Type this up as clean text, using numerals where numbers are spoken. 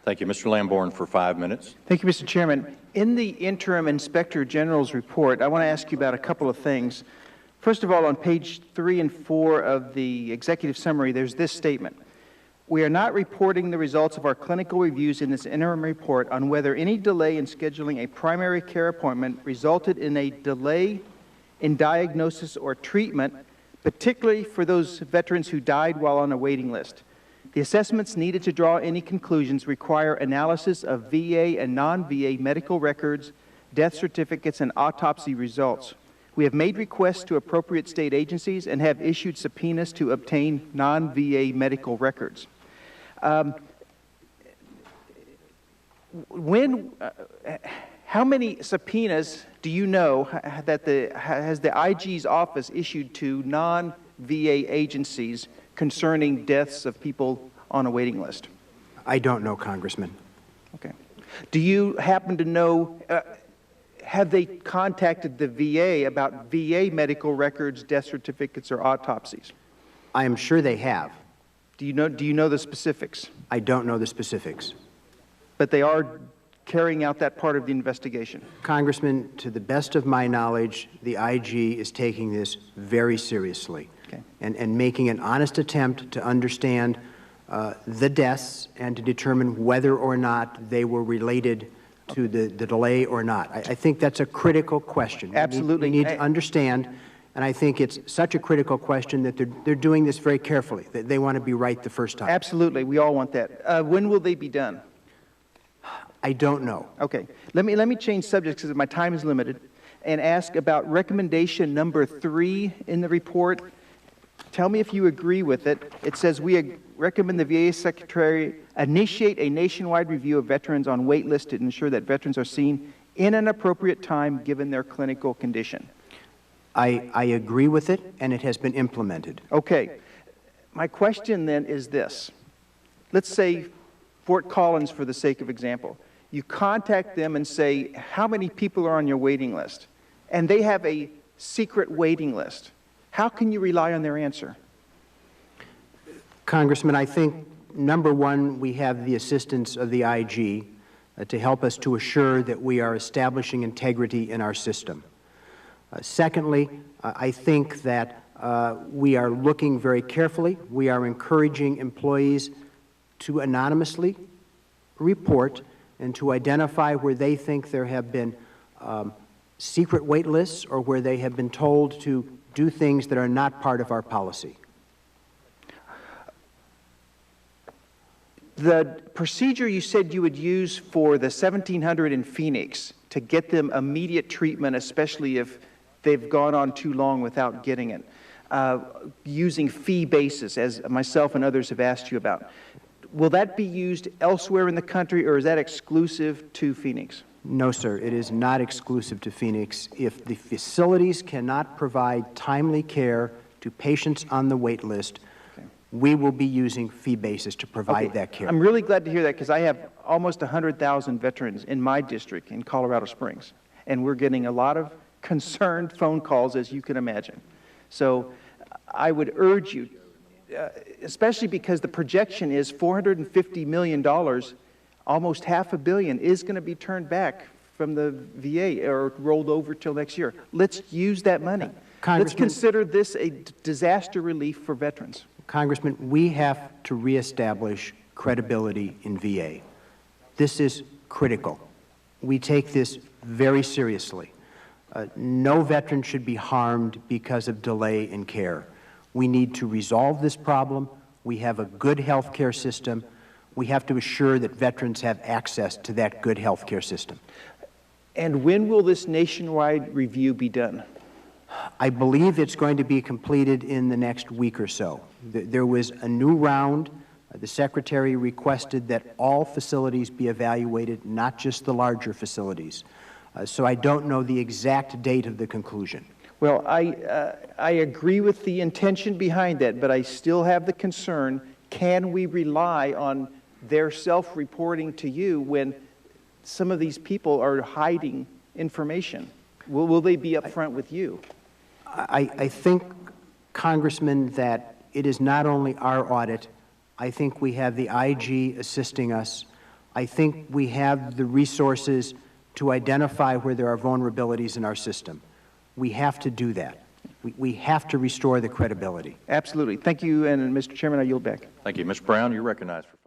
Thank you. Mr. Lamborn for 5 minutes. Thank you, Mr. Chairman. In the interim Inspector General's report, I want to ask you about a couple of things. First of all, on page 3 and 4 of the executive summary, there's this statement. We are not reporting the results of our clinical reviews in this interim report on whether any delay in scheduling a primary care appointment resulted in a delay in diagnosis or treatment, particularly for those veterans who died while on a waiting list. The assessments needed to draw any conclusions require analysis of VA and non-VA medical records, death certificates, and autopsy results. We have made requests to appropriate state agencies and have issued subpoenas to obtain non-VA medical records. How many subpoenas do you know that has the IG's office issued to non-VA agencies concerning deaths of people on a waiting list? I don't know, Congressman. Okay. Do you happen to know, have they contacted the VA about VA medical records, death certificates, or autopsies? I am sure they have. Do you know the specifics? I don't know the specifics. But they are carrying out that part of the investigation? Congressman, to the best of my knowledge, the IG is taking this very seriously. Okay. And making an honest attempt to understand the deaths and to determine whether or not they were related to the delay or not. I think that's a critical question. Absolutely. We need to understand, and I think it's such a critical question that they're doing this very carefully. They want to be right the first time. Absolutely. We all want that. When will they be done? I don't know. Okay. Let me change subjects because my time is limited and ask about recommendation number 3 in the report. Tell me if you agree with it. It says we recommend the VA Secretary initiate a nationwide review of veterans on wait list to ensure that veterans are seen in an appropriate time given their clinical condition. I agree with it, and it has been implemented. Okay. My question then is this. Let's say Fort Collins, for the sake of example. You contact them and say, how many people are on your waiting list? And they have a secret waiting list. How can you rely on their answer? Congressman, I think, number one, we have the assistance of the IG to help us to assure that we are establishing integrity in our system. Secondly, I think that we are looking very carefully. We are encouraging employees to anonymously report and to identify where they think there have been secret wait lists or where they have been told to do things that are not part of our policy. The procedure you said you would use for the 1,700 in Phoenix to get them immediate treatment, especially if they've gone on too long without getting it, using fee basis, as myself and others have asked you about, will that be used elsewhere in the country, or is that exclusive to Phoenix? No, sir. It is not exclusive to Phoenix. If the facilities cannot provide timely care to patients on the wait list, we will be using fee basis to provide that care. I'm really glad to hear that because I have almost 100,000 veterans in my district in Colorado Springs, and we're getting a lot of concerned phone calls, as you can imagine. So I would urge you, especially because the projection is $450 million, almost $500 million is going to be turned back from the VA or rolled over till next year. Let's use that money. Let's consider this a disaster relief for veterans. Congressman, we have to reestablish credibility in VA. This is critical. We take this very seriously. No veteran should be harmed because of delay in care. We need to resolve this problem. We have a good health care system. We have to assure that veterans have access to that good health care system. And when will this nationwide review be done? I believe it's going to be completed in the next week or so. There was a new round. The Secretary requested that all facilities be evaluated, not just the larger facilities. So I don't know the exact date of the conclusion. Well, I agree with the intention behind that, but I still have the concern, can we rely on their self-reporting to you when some of these people are hiding information? Will they be upfront with you? I think, Congressman, that it is not only our audit. I think we have the IG assisting us. I think we have the resources to identify where there are vulnerabilities in our system. We have to do that. We have to restore the credibility. Absolutely. Thank you, and Mr. Chairman, I yield back. Thank you. Ms. Brown, you're recognized for